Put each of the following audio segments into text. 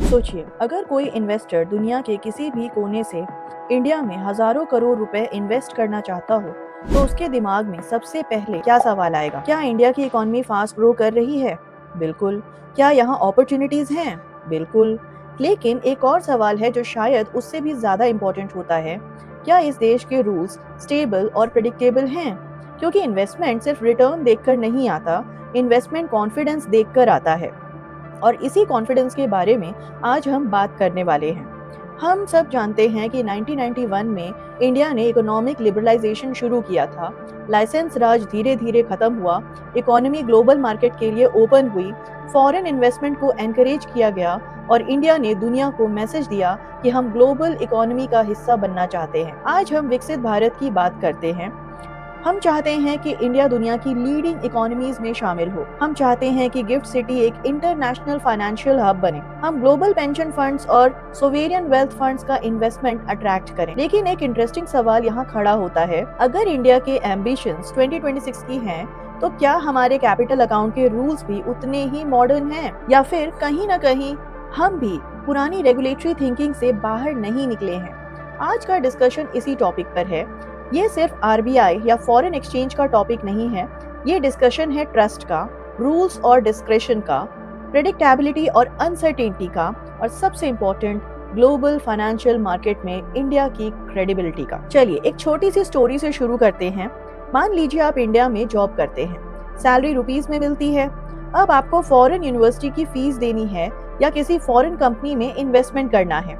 सोचिए, अगर कोई इन्वेस्टर दुनिया के किसी भी कोने से इंडिया में हजारों करोड़ रुपए इन्वेस्ट करना चाहता हो, तो उसके दिमाग में सबसे पहले क्या सवाल आएगा? क्या इंडिया की इकोनॉमी फास्ट ग्रो कर रही है? बिल्कुल। क्या यहाँ अपॉर्चुनिटीज हैं? बिल्कुल। लेकिन एक और सवाल है जो शायद उससे भी ज्यादा इम्पोर्टेंट होता है। क्या इस देश के रूल्स स्टेबल और प्रिडिक्टेबल हैं? क्योंकि इन्वेस्टमेंट सिर्फ रिटर्न देखकर नहीं आता, इन्वेस्टमेंट कॉन्फिडेंस देखकर आता है। और इसी कॉन्फिडेंस के बारे में आज हम बात करने वाले हैं। हम सब जानते हैं कि 1991 में इंडिया ने इकोनॉमिक लिबरलाइजेशन शुरू किया था। लाइसेंस राज धीरे धीरे खत्म हुआ, इकोनॉमी ग्लोबल मार्केट के लिए ओपन हुई, फॉरेन इन्वेस्टमेंट को एनकरेज किया गया और इंडिया ने दुनिया को मैसेज दिया कि हम ग्लोबल इकोनॉमी का हिस्सा बनना चाहते हैं। आज हम विकसित भारत की बात करते हैं। हम चाहते हैं कि इंडिया दुनिया की लीडिंग इकोनॉमीज में शामिल हो। हम चाहते हैं कि गिफ्ट सिटी एक इंटरनेशनल फाइनेंशियल हब बने। हम ग्लोबल पेंशन फंड्स और सोवेरियन वेल्थ फंड्स का इन्वेस्टमेंट अट्रैक्ट करें। लेकिन एक इंटरेस्टिंग सवाल यहाँ खड़ा होता है, अगर इंडिया के एम्बिशंस 2026 की हैं, तो क्या हमारे कैपिटल अकाउंट के रूल्स भी उतने ही मॉडर्न हैं, या फिर कहीं ना कहीं हम भी पुरानी रेगुलेटरी थिंकिंग से बाहर नहीं निकले हैं? आज का डिस्कशन इसी टॉपिक पर है। ये सिर्फ आरबीआई या फॉरेन एक्सचेंज का टॉपिक नहीं है, ये डिस्कशन है ट्रस्ट का, रूल्स और डिस्क्रेशन का, प्रेडिक्टेबिलिटी और अनसर्टेनिटी का, और सबसे इम्पोर्टेंट ग्लोबल फाइनेंशियल मार्केट में इंडिया की क्रेडिबिलिटी का। चलिए एक छोटी सी स्टोरी से शुरू करते हैं। मान लीजिए आप इंडिया में जॉब करते हैं, सैलरी रुपीस में मिलती है। अब आपको फॉरेन यूनिवर्सिटी की फीस देनी है या किसी फॉरेन कंपनी में इन्वेस्टमेंट करना है।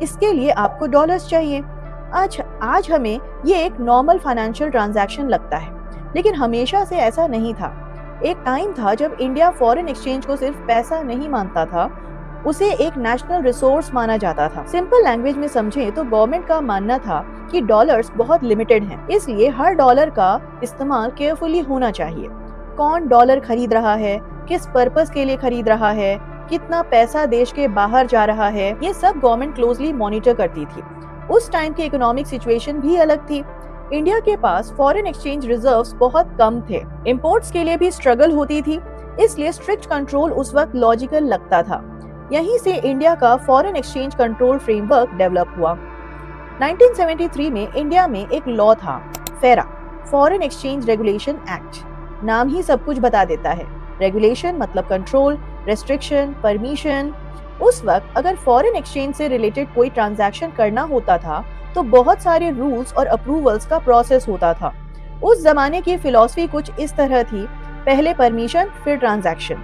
इसके लिए आपको डॉलर्स चाहिए। आज हमें ये एक नॉर्मल फाइनेंशियल ट्रांजैक्शन लगता है, लेकिन हमेशा से ऐसा नहीं था। एक टाइम था जब इंडिया फॉरेन एक्सचेंज को सिर्फ पैसा नहीं मानता था, उसे एक नेशनल रिसोर्स माना जाता था। सिंपल लैंग्वेज में समझें तो गवर्नमेंट का मानना था कि डॉलर्स बहुत लिमिटेड हैं, इसलिए हर डॉलर का इस्तेमाल केयरफुली होना चाहिए। कौन डॉलर खरीद रहा है, किस पर्पस के लिए खरीद रहा है, कितना पैसा देश के बाहर जा रहा है, ये सब गवर्नमेंट क्लोजली मॉनिटर करती थी। उस टाइम की इकोनॉमिक सिचुएशन भी अलग थी। इंडिया के पास फॉरेन एक्सचेंज रिजर्व्स बहुत कम थे, इंपोर्ट्स के लिए भी स्ट्रगल होती थी, इसलिए स्ट्रिक्ट कंट्रोल उस वक्त लॉजिकल लगता था। यहीं से इंडिया का foreign exchange control framework develop हुआ। 1973 में इंडिया में एक लॉ था, फेरा, फॉरेन एक्सचेंज रेगुलेशन एक्ट। नाम ही सब कुछ बता देता है। रेगुलेशन मतलब कंट्रोल, रेस्ट्रिक्शन, परमिशन। उस वक्त अगर फॉरेन एक्सचेंज से रिलेटेड कोई ट्रांजैक्शन करना होता था तो बहुत सारे रूल्स और अप्रूवल्स का प्रोसेस होता था। उस जमाने की फिलॉसफी कुछ इस तरह थी, पहले परमिशन फिर ट्रांजैक्शन।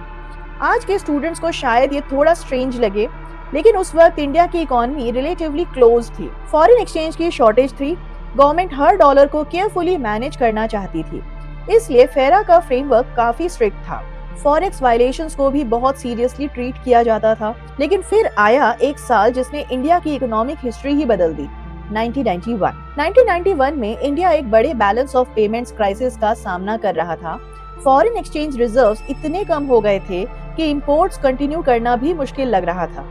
आज के स्टूडेंट्स को शायद ये थोड़ा स्ट्रेंज लगे, लेकिन उस वक्त इंडिया की इकोनॉमी रिलेटिवली क्लोज थी, फॉरेन एक्सचेंज की शॉर्टेज थी, गवर्नमेंट हर डॉलर को केयरफुली मैनेज करना चाहती थी, इसलिए फेरा का फ्रेमवर्क काफी स्ट्रिक्ट था। फॉरेक्स वायलेशंस को भी बहुत सीरियसली ट्रीट किया जाता था। लेकिन फिर आया एक साल जिसने इंडिया की इकोनॉमिक हिस्ट्री ही बदल दी, 1991। 1991 में इंडिया एक बड़े बैलेंस ऑफ पेमेंट्स क्राइसिस का सामना कर रहा था। फॉरेन एक्सचेंज रिजर्व्स इतने कम हो गए थे कि इंपोर्ट्स कंटिन्यू करना भी मुश्किल लग रहा था।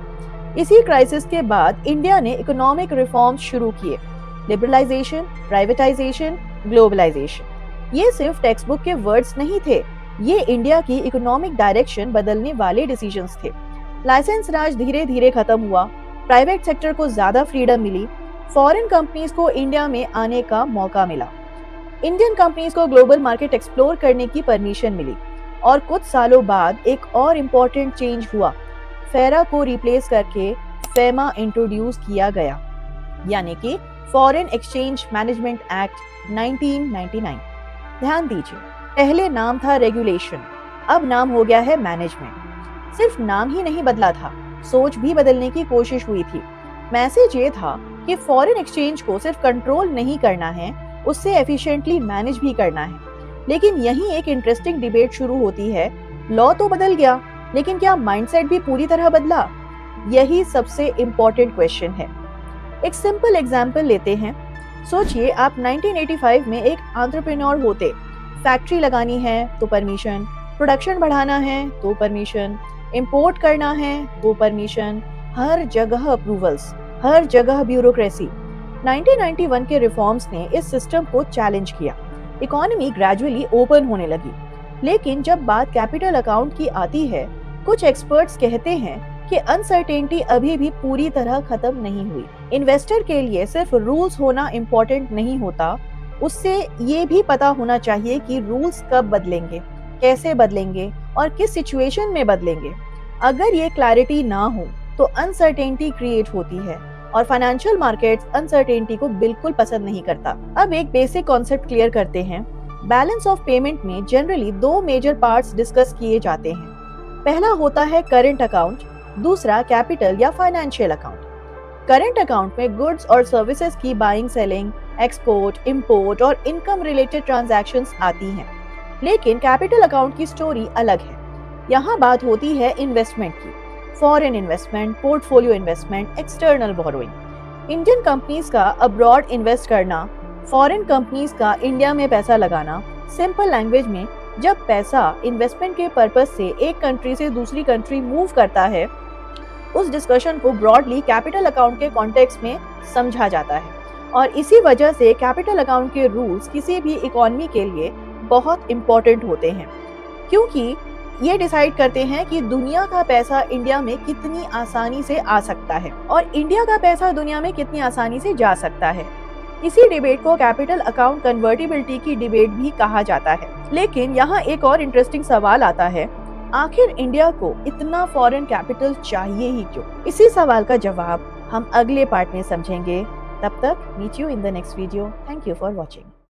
इसी क्राइसिस के बाद इंडिया ने इकोनॉमिक रिफॉर्म्स शुरू किए, लिबरलाइजेशन, प्राइवेटाइजेशन, ग्लोबलाइजेशन। ये सिर्फ टेक्स्ट बुक के वर्ड्स नहीं थे, ये इंडिया की इकोनॉमिक डायरेक्शन बदलने वाले डिसीजंस थे। लाइसेंस राज धीरे धीरे खत्म हुआ, प्राइवेट सेक्टर को ज्यादा फ्रीडम मिली, फॉरेन कंपनीज को इंडिया में आने का मौका मिला, इंडियन कंपनीज को ग्लोबल मार्केट एक्सप्लोर करने की परमिशन मिली। और कुछ सालों बाद एक और इम्पोर्टेंट चेंज हुआ, फेरा को रिप्लेस करके फेमा इंट्रोड्यूस किया गया, यानी कि फॉरेन एक्सचेंज मैनेजमेंट एक्ट 1999। ध्यान दीजिए, पहले नाम था रेगुलेशन, अब नाम हो गया है मैनेजमेंट। सिर्फ नाम ही नहीं बदला था, सोच भी बदलने की कोशिश हुई थी। मैसेज ये था कि फॉरेन एक्सचेंज को सिर्फ कंट्रोल नहीं करना है, उससे एफिशिएंटली मैनेज भी करना है। लेकिन यहीं एक इंटरेस्टिंग डिबेट शुरू होती है, लॉ तो बदल गया, लेकिन क्या माइंडसेट भी पूरी तरह बदला? यही सबसे इम्पोर्टेंट क्वेश्चन है। एक सिंपल एग्जाम्पल लेते हैं। सोचिए आप 1985 में एक एंटरप्रेन्योर होते, फैक्ट्री लगानी है तो परमिशन, प्रोडक्शन बढ़ाना है तो परमिशन, इंपोर्ट करना है तो परमिशन, हर जगह अप्रूवल्स, हर जगह ब्यूरोक्रेसी। 1991 के रिफॉर्म्स ने इस सिस्टम को चैलेंज किया, इकोनॉमी ग्रेजुअली ओपन होने लगी। लेकिन जब बात कैपिटल अकाउंट की आती है, कुछ एक्सपर्ट्स कहते हैं कि अनसर्टेनिटी अभी भी पूरी तरह खत्म नहीं हुई। इन्वेस्टर के लिए सिर्फ रूल्स होना इम्पोर्टेंट नहीं होता, उससे ये भी पता होना चाहिए कि रूल्स कब बदलेंगे, कैसे बदलेंगे और किस सिचुएशन में बदलेंगे। अगर ये क्लैरिटी ना हो तो अनसर्टेनिटी क्रिएट होती है और फाइनेंशियल मार्केट्स अनसर्टेनिटी को बिल्कुल पसंद नहीं करता। अब एक बेसिक कॉन्सेप्ट क्लियर करते हैं। बैलेंस ऑफ पेमेंट में जनरली दो मेजर पार्ट्स डिस्कस किए जाते हैं। पहला होता है करंट अकाउंट, दूसरा कैपिटल या फाइनेंशियल अकाउंट। करंट अकाउंट में गुड्स और सर्विसेज की बाइंग, सेलिंग, एक्सपोर्ट, इंपोर्ट और इनकम रिलेटेड ट्रांजैक्शंस आती हैं। लेकिन कैपिटल अकाउंट की स्टोरी अलग है। यहाँ बात होती है इन्वेस्टमेंट की, foreign investment, portfolio investment, external borrowing. Indian companies का अब्रॉड इन्वेस्ट करना, फॉरेन कंपनीज का इंडिया में पैसा लगाना। सिंपल लैंग्वेज में, जब पैसा इन्वेस्टमेंट के पर्पस से एक कंट्री से दूसरी कंट्री मूव करता है, उस डिस्कशन को ब्रॉडली कैपिटल अकाउंट के कॉन्टेक्स्ट में समझा जाता है। और इसी वजह से कैपिटल अकाउंट के रूल्स किसी भी इकोनॉमी के लिए बहुत इंपॉर्टेंट होते हैं, क्योंकि ये डिसाइड करते हैं कि दुनिया का पैसा इंडिया में कितनी आसानी से आ सकता है और इंडिया का पैसा दुनिया में कितनी आसानी से जा सकता है। इसी डिबेट को कैपिटल अकाउंट कन्वर्टिबिलिटी की डिबेट भी कहा जाता है। लेकिन यहाँ एक और इंटरेस्टिंग सवाल आता है, आखिर इंडिया को इतना फॉरेन कैपिटल चाहिए ही क्यों? इसी सवाल का जवाब हम अगले पार्ट में समझेंगे। तब तक meet you in the next video. Thank you for watching.